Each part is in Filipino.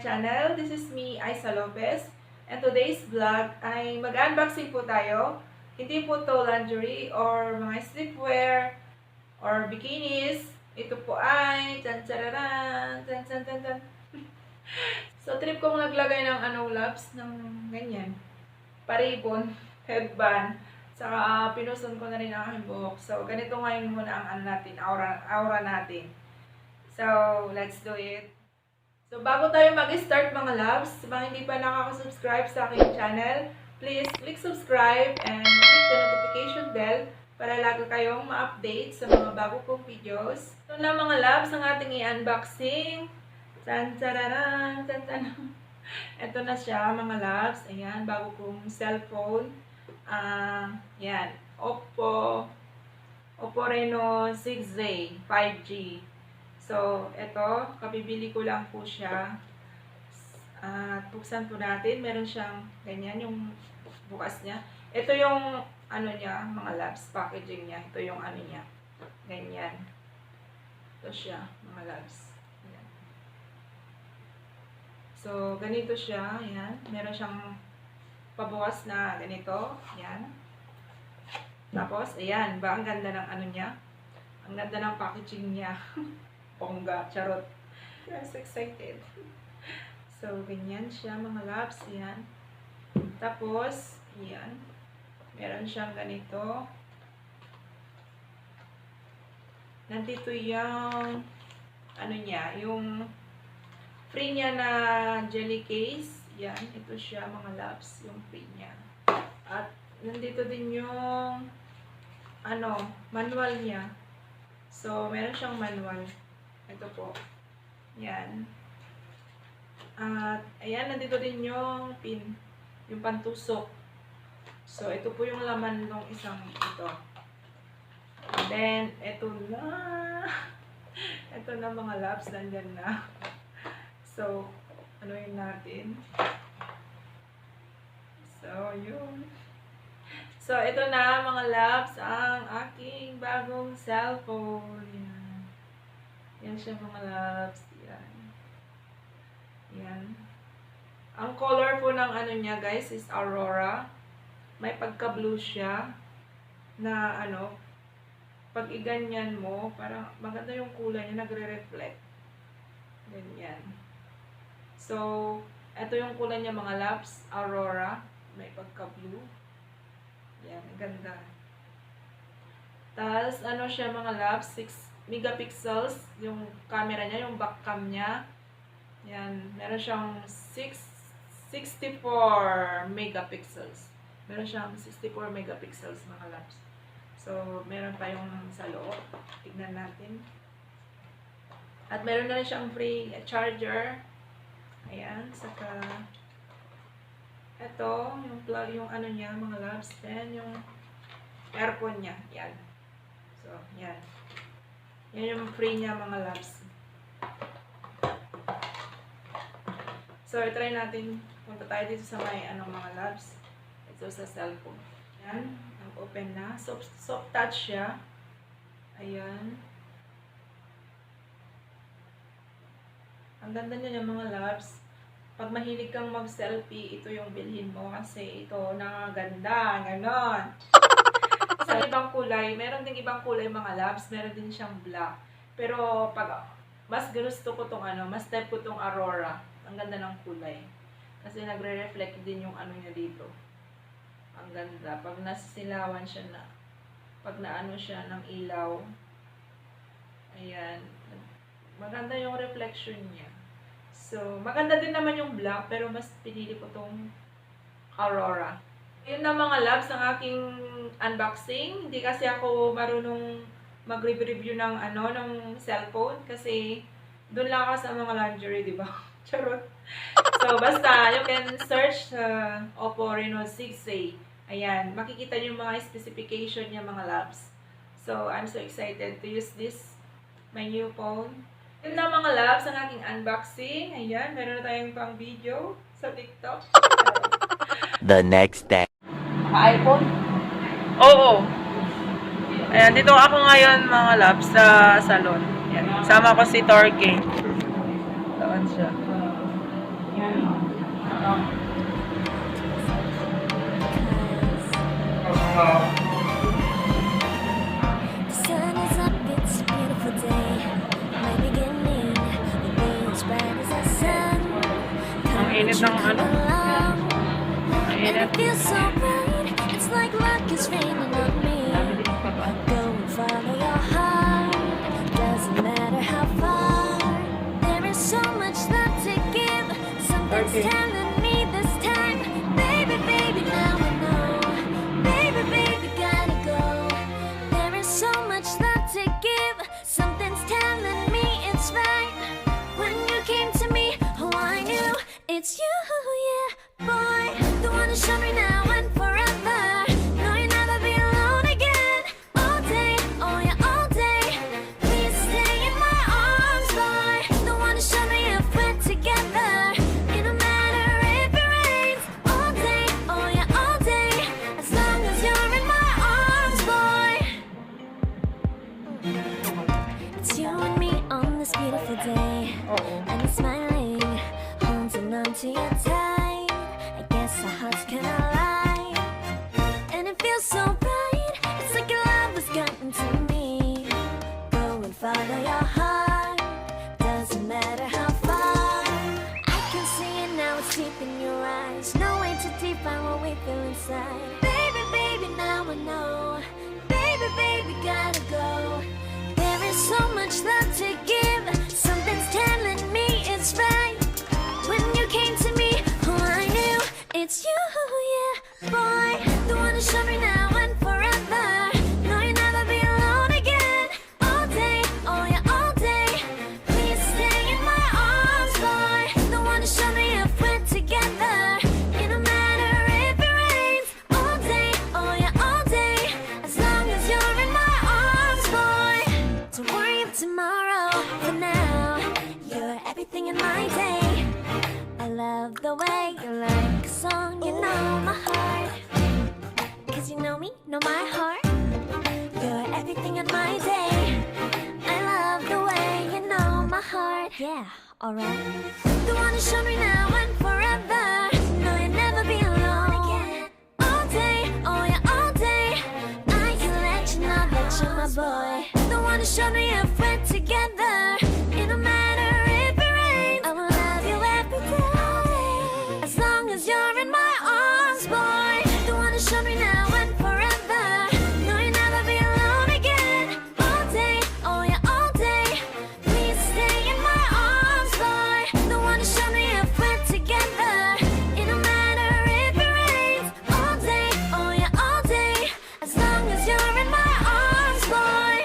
channel. This is me, Aisa Lopez. And today's vlog ay mag-unboxing po tayo. Hindi po to lingerie or mga sleepwear or bikinis. Ito po ay tan-tararan, tan-tan-tan-tan. So, trip kong naglagay ng loves, ng ganyan. Paribon, headband. Saka pinuson ko na rin ang aking buhok. So, ganito ngayon muna ang natin, aura natin. So, let's do it. So, bago tayo mag-start mga loves, sa mga hindi pa nakaka-subscribe sa aking channel, please click subscribe and click the notification bell para lagi kayong ma-update sa mga bago kong videos. Ito na mga loves ang ating i-unboxing. Tan-tararan, tan-tan. Ito na siya mga loves. Ayan, bago kong cellphone. Yan, Oppo Reno 6A 5G. So, ito, kabibili ko lang po siya. Buksan po natin. Meron siyang ganyan, yung bukas niya. Ito yung, niya, mga loves, packaging niya. Ito yung niya. Ganyan. Ito siya, mga loves. Ayan. So, ganito siya. Ayan. Meron siyang pabukas na ganito. Ayan. Tapos, ayan. Ba, ang ganda ng niya. Ang ganda ng packaging niya. Pongga, charot. I'm so excited. So, ganyan siya mga loves. Yan. Tapos, yan. Meron siyang ganito. Nandito yung, niya, yung free niya na jelly case. Yan. Ito siya mga loves. Yung free niya. At, nandito din yung, manual niya. So, meron siyang manual. Ito po. Yan. At, ayan, nandito din yung pin. Yung pantusok. So, ito po yung laman ng isang ito. And then, ito na. Ito na mga loves. Nandyan na. So, yun natin. So, yun. So, ito na mga loves ang aking bagong cellphone. Yan. Yan siya mga loves. Yan. Yan. Ang color po ng niya guys is Aurora. May pagka-blue siya. Na pag iganyan mo, parang maganda yung kulay niya, nagre-reflect. Ganyan. So, ito yung kulay niya mga loves. Aurora. May pagka-blue. Yan. Ganda. Tapos, siya mga loves, 6 megapixels yung camera niya, yung back cam niya. Yan, meron siyang 64 megapixels. Meron siyang 64 megapixels mga loves. So, meron pa yung sa loob. Tignan natin. At meron na rin siyang free charger. Ayan, saka ito, yung plug, yung niya mga loves. Then, yung earphone niya. Yan. So, yan. Yan yung free niya mga loves. So, try natin. Punta tayo dito sa may mga loves. Ito sa cellphone. Yan. Ang open na. Soft touch siya. Ayan. Ang ganda niya yung mga loves. Pag mahilig kang mag-selfie, ito yung bilhin mo. Kasi ito nakaganda. Ganon. Sa ibang kulay, meron ding ibang kulay mga loves, meron din siyang black. Pero pag mas gusto ko tong mas type ko tong Aurora. Ang ganda ng kulay. Kasi nagre-reflect din yung niya dito. Ang ganda. Pag nasisilawan siya na, pag siya ng ilaw, ayan, maganda yung reflection niya. So, maganda din naman yung black, pero mas pinili ko tong Aurora. Yun na mga loves ang aking unboxing. Hindi kasi ako marunong mag-review ng ng cellphone kasi doon lang ako sa mga lingerie, di ba? Charot. So, basta, you can search Oppo Reno 6A. Ayan, makikita niyo yung mga specification niya mga loves. So, I'm so excited to use this, my new phone. Yun na mga loves ang aking unboxing. Ayan, meron na tayong pang video sa TikTok. The next day. iPhone? Oo. Ayan, dito ako ngayon mga loves sa salon. Ayan, sama ko si Torque. Doon siya. Oh. The sun is up, it's a beautiful day. My beginning, the day is bright as the sun. Ang init ng ano? Along, Ang and init. it feels so bright. It's like luck is raining on me. Go and follow your heart. Doesn't matter how far. There is so much love to give. Something's Okay. telling me this time, baby, baby, now I know. Baby, baby, gotta go. There is so much love to give. Something's telling me it's right. When you came to me, oh, I knew it's you, yeah, boy. The one who showed me now and forever. No, you'll never be alone again. All day, oh yeah, all day. Please stay in my arms, boy. The one who showed me if we're together. It don't matter if it rains. All day, oh yeah, all day. As long as you're in my arms, boy. It's you and me on this beautiful day. Oo. And you're smiling, holding on to your tight. I guess our hearts can align. And it feels so bright. It's like your love has gotten to me. Go and follow your heart. Doesn't matter how far. I can see it now, it's deep in your eyes. No way to define what we feel inside. Baby, baby, now I know. Baby, baby, gotta go. There is so much love to give. Something's telling me it's right. When you came to me, oh, I knew it's you, yeah, boy. The one who showed me now and forever. No, you'll never be alone again. All day, oh yeah, all day. Please stay in my arms, boy. The one who showed me if we're together. It don't matter if it rains. All day, oh yeah, all day. As long as you're in my arms, boy. Don't worry of tomorrow. For now, you're everything in my day. I love the way you like a song, you know my heart. Cause you know me, know my heart. You're everything in my day. I love the way you know my heart. Yeah, alright. The one who showed me now and forever. No, you'll never be alone again. All day, oh yeah, all day. I can let you know that you're my boy. The one who showed me if we're together. It don't matter if it rains. I will love you every day. As long as you're in my arms, boy. The one who showed me now and forever. No, you'll never be alone again. All day, oh yeah, all day. Please stay in my arms, boy. The one who showed me if we're together. It don't matter if it rains. All day, oh yeah, all day. As long as you're in my arms, boy.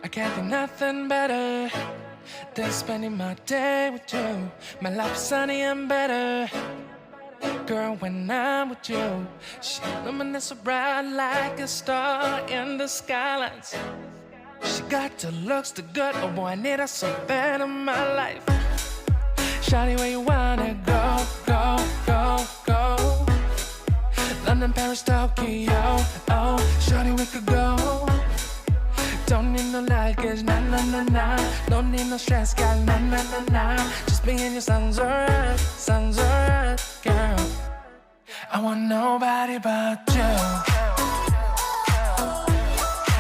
I can't think nothing better than spending my day with you. My life is sunny and better, girl, when I'm with you. She luminous so bright like a star in the skylines. She got the looks, the good, oh boy, I need her so bad in my life. Shawty, where you wanna go, go, go, go? London, Paris, Tokyo, oh, shawty, we could go. Don't need no luggage, nah, nah, nah, nah. Don't need no stress, girl, nah, nah, nah, nah. Just being your sun's alright, girl. I want nobody but you.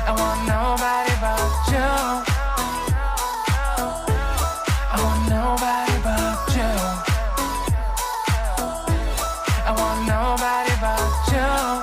I want nobody but you. I want nobody but you. I want nobody but you.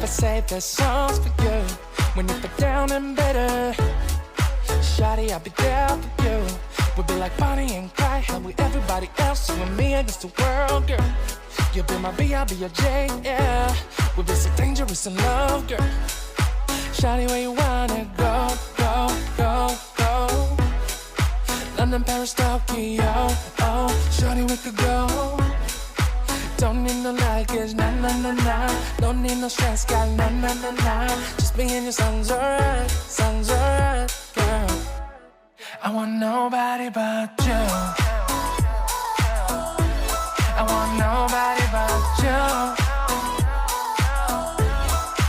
Save the songs for you when you feel down and bitter. Shawty, I'll be there for you. We'll be like Bonnie and Clyde, how we everybody else, you and me against the world, girl. You'll be my B, I'll be your J, yeah. We'll be so dangerous in love, girl. Shawty, where you wanna go, go, go, go? London, Paris, Tokyo. Oh, shorty, we could go. Don't need no luggage, nah, nah, nah, nah. Don't need no stress, got nah, nah, nah, nah. Just me and your songs alright, girl. I want nobody but you. I want nobody but you.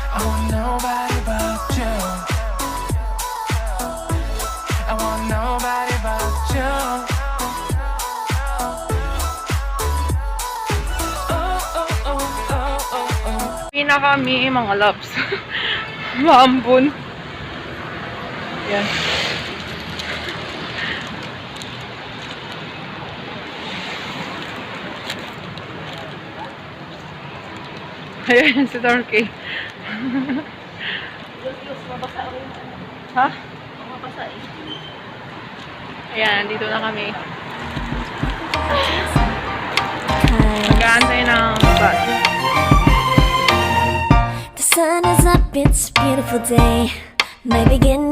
I want nobody but you. I want nobody but you. Uwi na kami, mga loves. Maambun. Yan. Ayan si Turkey. Ha? Ayan, dito na kami. Nag-aantay ng bus. The sun is up, it's a beautiful day. My beginning.